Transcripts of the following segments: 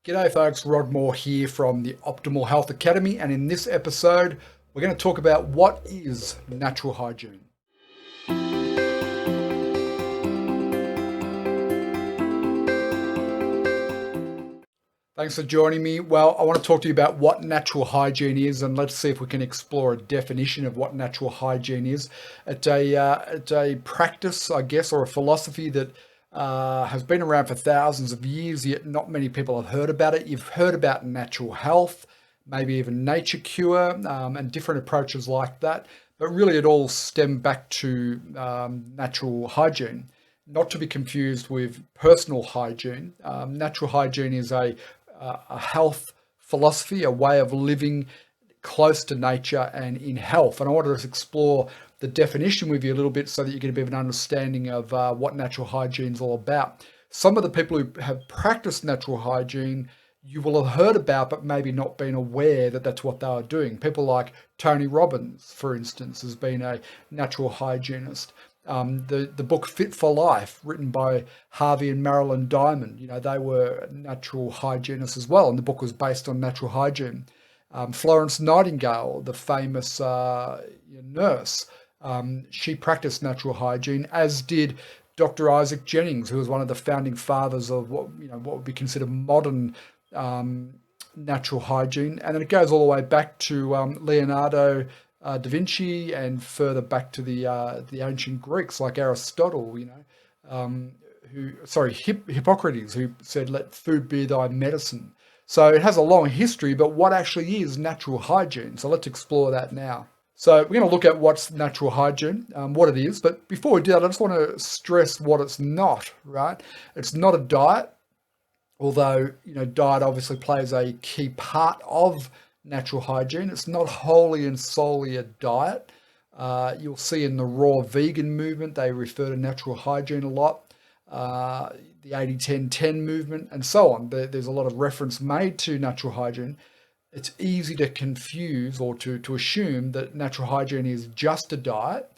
G'day folks, Rod Moore here from the Optimal Health Academy, and in this episode we're going to talk about what is natural hygiene. Thanks for joining me. Well, I want to talk to you about what natural hygiene is, and let's see if we can explore a definition of what natural hygiene is. It's a practice, I guess, or a philosophy that has been around for thousands of years, yet not many people have heard about it. You've heard about natural health, maybe even nature cure, and different approaches like that. But really, it all stemmed back to natural hygiene, not to be confused with personal hygiene. Natural hygiene is a health philosophy, a way of living close to nature and in health. And I wanted to explore the definition with you a little bit so that you get a bit of an understanding of what natural hygiene is all about. Some of the people who have practiced natural hygiene you will have heard about, but maybe not been aware that that's what they are doing. People like Tony Robbins, for instance, has been a natural hygienist. The book Fit for Life, written by Harvey and Marilyn Diamond, they were natural hygienists as well, and the book was based on natural hygiene. Florence Nightingale, the famous nurse, she practiced natural hygiene, as did Dr. Isaac Jennings, who was one of the founding fathers of what would be considered modern natural hygiene. And then it goes all the way back to Leonardo da Vinci, and further back to the ancient Greeks like Aristotle, Hippocrates, who said, "Let food be thy medicine." So it has a long history, but what actually is natural hygiene? So let's explore that now. So we're going to look at what's natural hygiene, what it is. But before we do that, I just want to stress what it's not, right? It's not a diet, although, diet obviously plays a key part of natural hygiene. It's not wholly and solely a diet. You'll see in the raw vegan movement, they refer to natural hygiene a lot. The 80-10-10 movement and so on. There's a lot of reference made to natural hygiene. It's easy to confuse or to assume that natural hygiene is just a diet.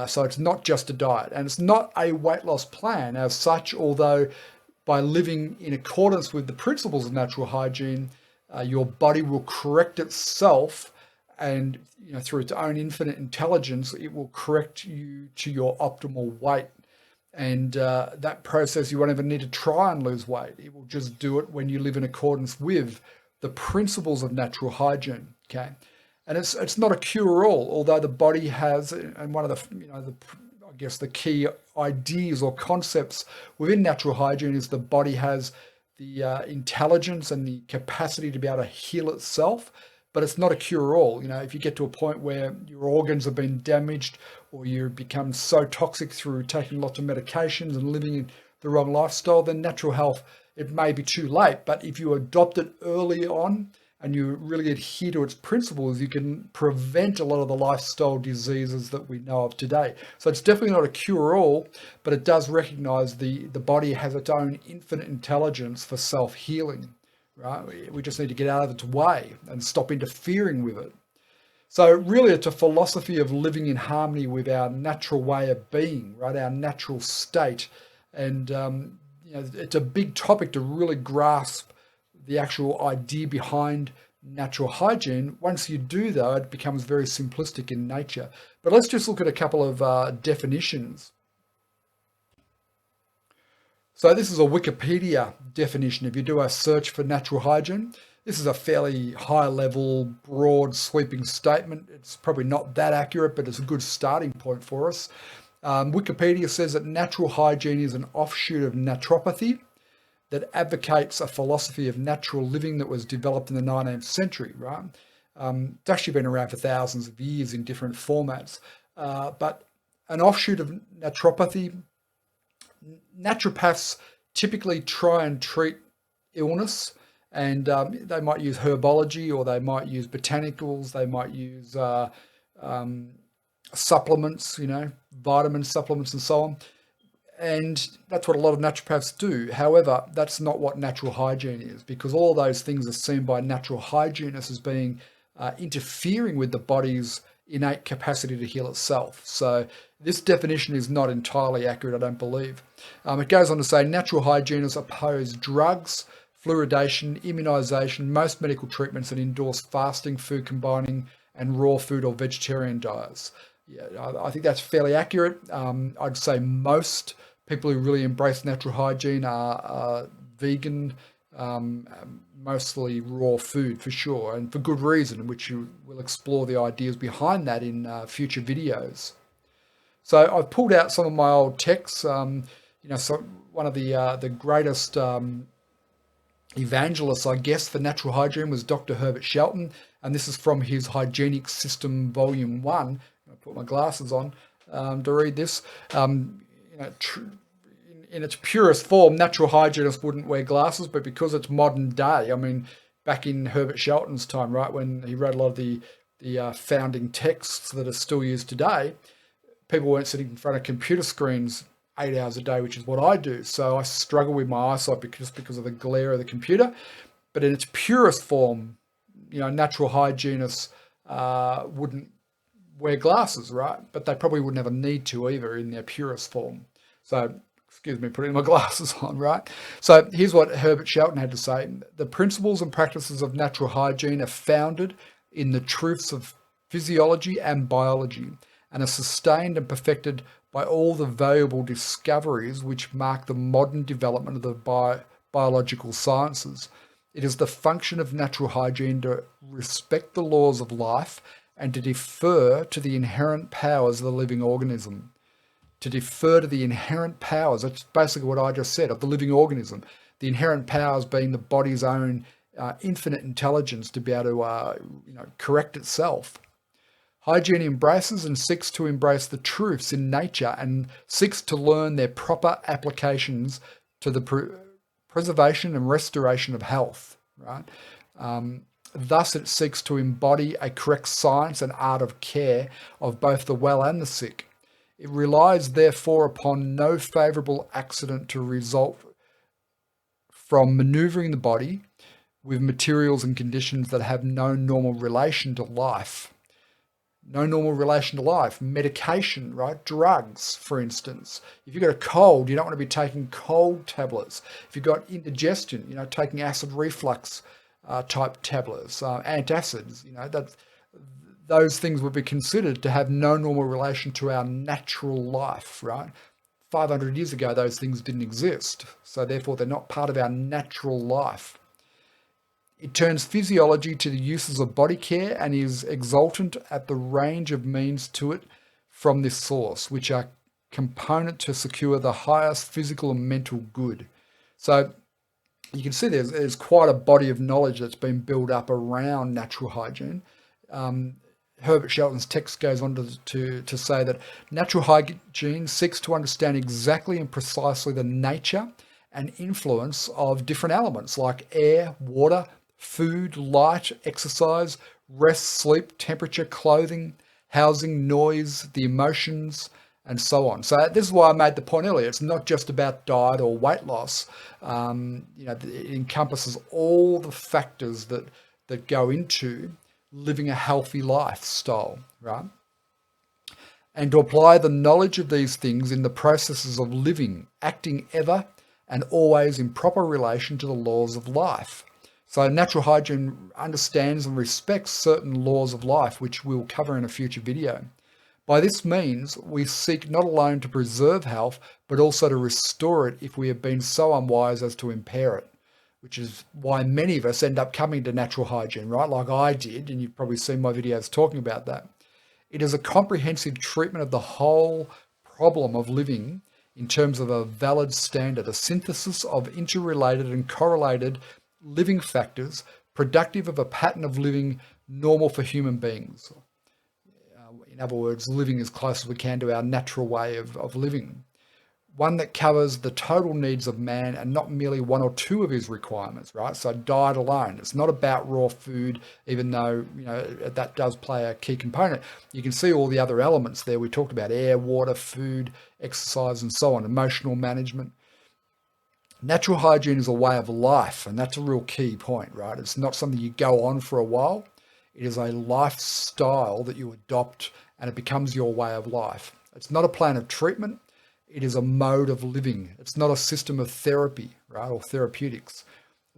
So it's not just a diet, and it's not a weight loss plan as such, although by living in accordance with the principles of natural hygiene, your body will correct itself, and through its own infinite intelligence, it will correct you to your optimal weight. And that process, you won't even need to try and lose weight. It will just do it when you live in accordance with the principles of natural hygiene. Okay, and it's not a cure-all, although the body has, and one of the key ideas or concepts within natural hygiene is the body has the intelligence and the capacity to be able to heal itself, but it's not a cure-all. If you get to a point where your organs have been damaged, or you become so toxic through taking lots of medications and living in the wrong lifestyle, then natural health, it may be too late. But if you adopt it early on and you really adhere to its principles, you can prevent a lot of the lifestyle diseases that we know of today. So it's definitely not a cure-all, but it does recognize the body has its own infinite intelligence for self-healing, right? We just need to get out of its way and stop interfering with it. So really, it's a philosophy of living in harmony with our natural way of being, right? Our natural state. And it's a big topic to really grasp the actual idea behind natural hygiene. Once you do, though, it becomes very simplistic in nature. But let's just look at a couple of definitions. So this is a Wikipedia definition. If you do a search for natural hygiene, this is a fairly high-level, broad, sweeping statement. It's probably not that accurate, but it's a good starting point for us. Wikipedia says that natural hygiene is an offshoot of naturopathy that advocates a philosophy of natural living that was developed in the 19th century, right? It's actually been around for thousands of years in different formats. But an offshoot of naturopathy, naturopaths typically try and treat illness, and they might use herbology, or they might use botanicals, they might use supplements, vitamin supplements and so on. And that's what a lot of naturopaths do. However, that's not what natural hygiene is, because all those things are seen by natural hygienists as being interfering with the body's innate capacity to heal itself. So this definition is not entirely accurate, I don't believe. It goes on to say natural hygienists oppose drugs, fluoridation, immunisation, most medical treatments that endorse fasting, food combining, and raw food or vegetarian diets. Yeah, I think that's fairly accurate. I'd say most people who really embrace natural hygiene are vegan, mostly raw food for sure, and for good reason, which you will explore the ideas behind that in future videos. So I've pulled out some of my old texts. So one of the greatest evangelists, I guess, for natural hygiene was Dr. Herbert Shelton, and this is from his Hygienic System Volume 1. I put my glasses on to read this. In its purest form, natural hygienists wouldn't wear glasses, but because it's modern day, I mean, back in Herbert Shelton's time, right, when he wrote a lot of the founding texts that are still used today, people weren't sitting in front of computer screens 8 hours a day, which is what I do. So I struggle with my eyesight because of the glare of the computer. But in its purest form, natural hygienists wouldn't wear glasses, right? But they probably would never need to either in their purest form. So, excuse me, putting my glasses on, right? So here's what Herbert Shelton had to say. The principles and practices of natural hygiene are founded in the truths of physiology and biology, and are sustained and perfected by all the valuable discoveries which mark the modern development of the biological sciences. It is the function of natural hygiene to respect the laws of life and to defer to the inherent powers of the living organism. To defer to the inherent powers, that's basically what I just said, of the living organism. The inherent powers being the body's own infinite intelligence to be able to correct itself. Hygiene embraces and seeks to embrace the truths in nature and seeks to learn their proper applications to the preservation and restoration of health, right? Thus, it seeks to embody a correct science and art of care of both the well and the sick. It relies, therefore, upon no favourable accident to result from manoeuvring the body with materials and conditions that have no normal relation to life. No normal relation to life. Medication, right? Drugs, for instance. If you've got a cold, you don't want to be taking cold tablets. If you've got indigestion, taking acid reflux type tablets, antacids, those things would be considered to have no normal relation to our natural life, right? 500 years ago, those things didn't exist. So therefore, they're not part of our natural life. It turns physiology to the uses of body care and is exultant at the range of means to it from this source, which are component to secure the highest physical and mental good. So you can see there's quite a body of knowledge that's been built up around natural hygiene. Herbert Shelton's text goes on to say that natural hygiene seeks to understand exactly and precisely the nature and influence of different elements like air, water, food, light, exercise, rest, sleep, temperature, clothing, housing, noise, the emotions, and so on. So this is why I made the point earlier. It's not just about diet or weight loss. It encompasses all the factors that go into living a healthy lifestyle, right? And to apply the knowledge of these things in the processes of living, acting ever and always in proper relation to the laws of life. So natural hygiene understands and respects certain laws of life, which we'll cover in a future video. By this means, we seek not alone to preserve health, but also to restore it if we have been so unwise as to impair it, which is why many of us end up coming to natural hygiene, right? Like I did, and you've probably seen my videos talking about that. It is a comprehensive treatment of the whole problem of living in terms of a valid standard, a synthesis of interrelated and correlated living factors productive of a pattern of living normal for human beings. In other words, living as close as we can to our natural way of living. One that covers the total needs of man and not merely one or two of his requirements, right? So diet alone. It's not about raw food, even though, that does play a key component. You can see all the other elements there. We talked about air, water, food, exercise, and so on, emotional management. Natural hygiene is a way of life, and that's a real key point, right? It's not something you go on for a while. It is a lifestyle that you adopt, and it becomes your way of life. It's not a plan of treatment. It is a mode of living. It's not a system of therapy, right, or therapeutics.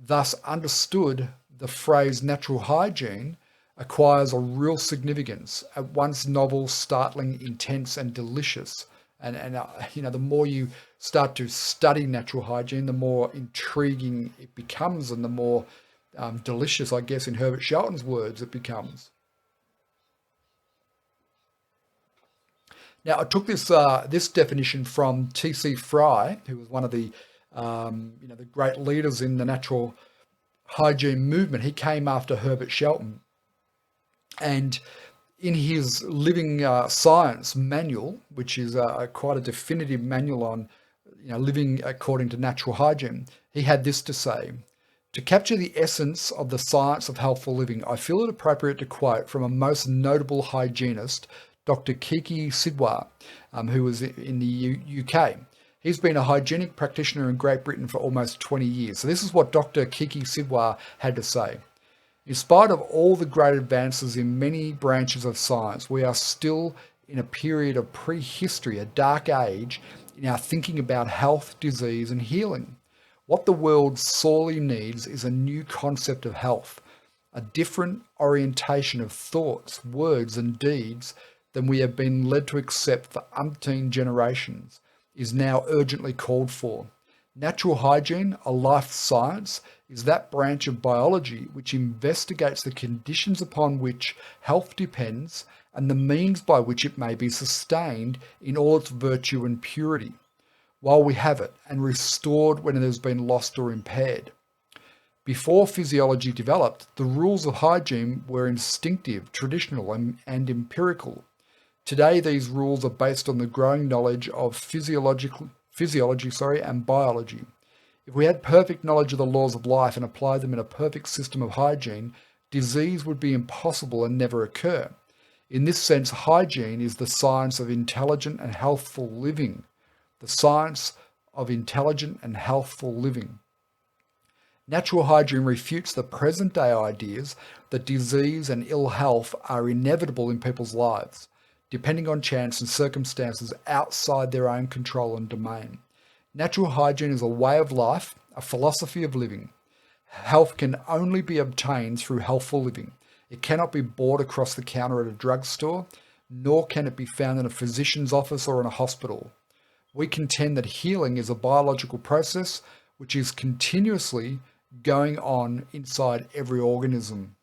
thus understood the phrase natural hygiene acquires a real significance, at once novel, startling, intense, and delicious. And the more you start to study natural hygiene, the more intriguing it becomes, and the more delicious, I guess, in Herbert Shelton's words, it becomes. Now, I took this definition from T.C. Fry, who was one of the great leaders in the natural hygiene movement. He came after Herbert Shelton, and in his Living Science manual, which is quite a definitive manual on living according to natural hygiene, he had this to say: "To capture the essence of the science of healthful living, I feel it appropriate to quote from a most notable hygienist, Dr. Keki Sidwah, who was in the UK. He's been a hygienic practitioner in Great Britain for almost 20 years. So this is what Dr. Keki Sidwah had to say. In spite of all the great advances in many branches of science, we are still in a period of prehistory, a dark age, in our thinking about health, disease, and healing. What the world sorely needs is a new concept of health, a different orientation of thoughts, words, and deeds than we have been led to accept for umpteen generations, is now urgently called for. Natural hygiene, a life science, is that branch of biology which investigates the conditions upon which health depends and the means by which it may be sustained in all its virtue and purity, while we have it, and restored when it has been lost or impaired. Before physiology developed, the rules of hygiene were instinctive, traditional, and empirical. Today, these rules are based on the growing knowledge of physiology and biology. If we had perfect knowledge of the laws of life and applied them in a perfect system of hygiene, disease would be impossible and never occur. In this sense, hygiene is the science of intelligent and healthful living. The science of intelligent and healthful living. Natural hygiene refutes the present-day ideas that disease and ill health are inevitable in people's lives, depending on chance and circumstances outside their own control and domain. Natural hygiene is a way of life, a philosophy of living. Health can only be obtained through healthful living. It cannot be bought across the counter at a drugstore, nor can it be found in a physician's office or in a hospital. We contend that healing is a biological process which is continuously going on inside every organism.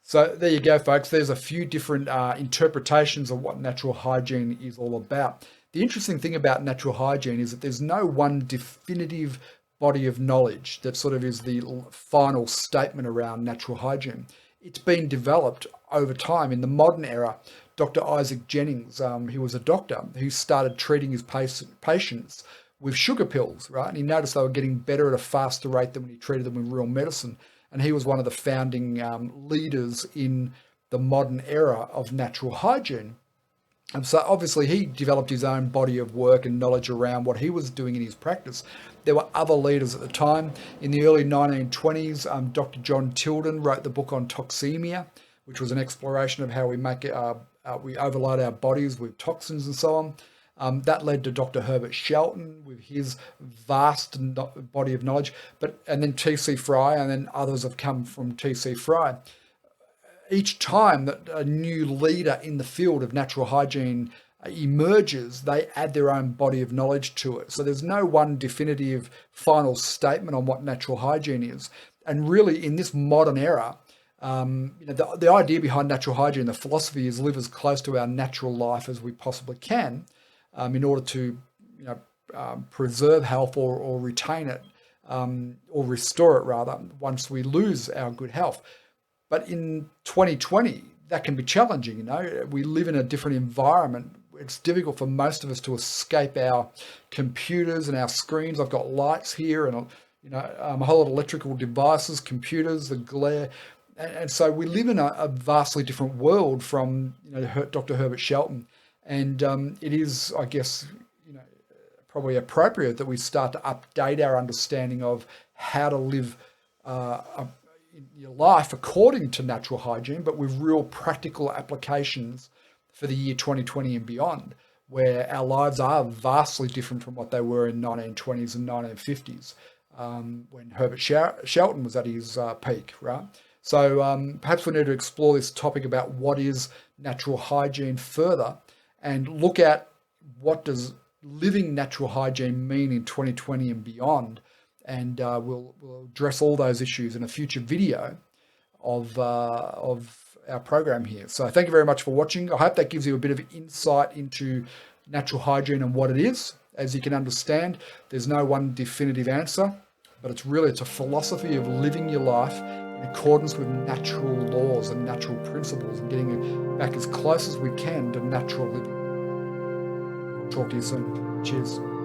So there you go, folks. There's a few different interpretations of what natural hygiene is all about. The interesting thing about natural hygiene is that there's no one definitive body of knowledge that sort of is the final statement around natural hygiene. It's been developed over time. In the modern era, Dr. Isaac Jennings, he was a doctor who started treating his patients with sugar pills, right? And he noticed they were getting better at a faster rate than when he treated them with real medicine. And he was one of the founding leaders in the modern era of natural hygiene. And so obviously he developed his own body of work and knowledge around what he was doing in his practice. There were other leaders at the time. In the early 1920s, Dr. John Tilden wrote the book on toxemia, which was an exploration of how we we overload our bodies with toxins and so on. That led to Dr. Herbert Shelton with his vast body of knowledge, and then T.C. Fry, and then others have come from T.C. Fry. Each time that a new leader in the field of natural hygiene emerges, they add their own body of knowledge to it. So there's no one definitive final statement on what natural hygiene is. And really, in this modern era, the idea behind natural hygiene, the philosophy, is live as close to our natural life as we possibly can, in order to preserve health or retain it, or restore it rather, once we lose our good health. But in 2020, that can be challenging. We live in a different environment. It's difficult for most of us to escape our computers and our screens. I've got lights here and a whole lot of electrical devices, computers, the glare. And so we live in a vastly different world from Dr. Herbert Shelton. And it is, I guess, probably appropriate that we start to update our understanding of how to live your life according to natural hygiene, but with real practical applications for the year 2020 and beyond, where our lives are vastly different from what they were in 1920s and 1950s. when Herbert Shelton was at his peak, right? So perhaps we need to explore this topic about what is natural hygiene further and look at what does living natural hygiene mean in 2020 and beyond. And we'll address all those issues in a future video of our program here. So thank you very much for watching. I hope that gives you a bit of insight into natural hygiene and what it is. As you can understand, there's no one definitive answer, but it's a philosophy of living your life in accordance with natural laws and natural principles and getting back as close as we can to natural living. Talk to you soon. Cheers.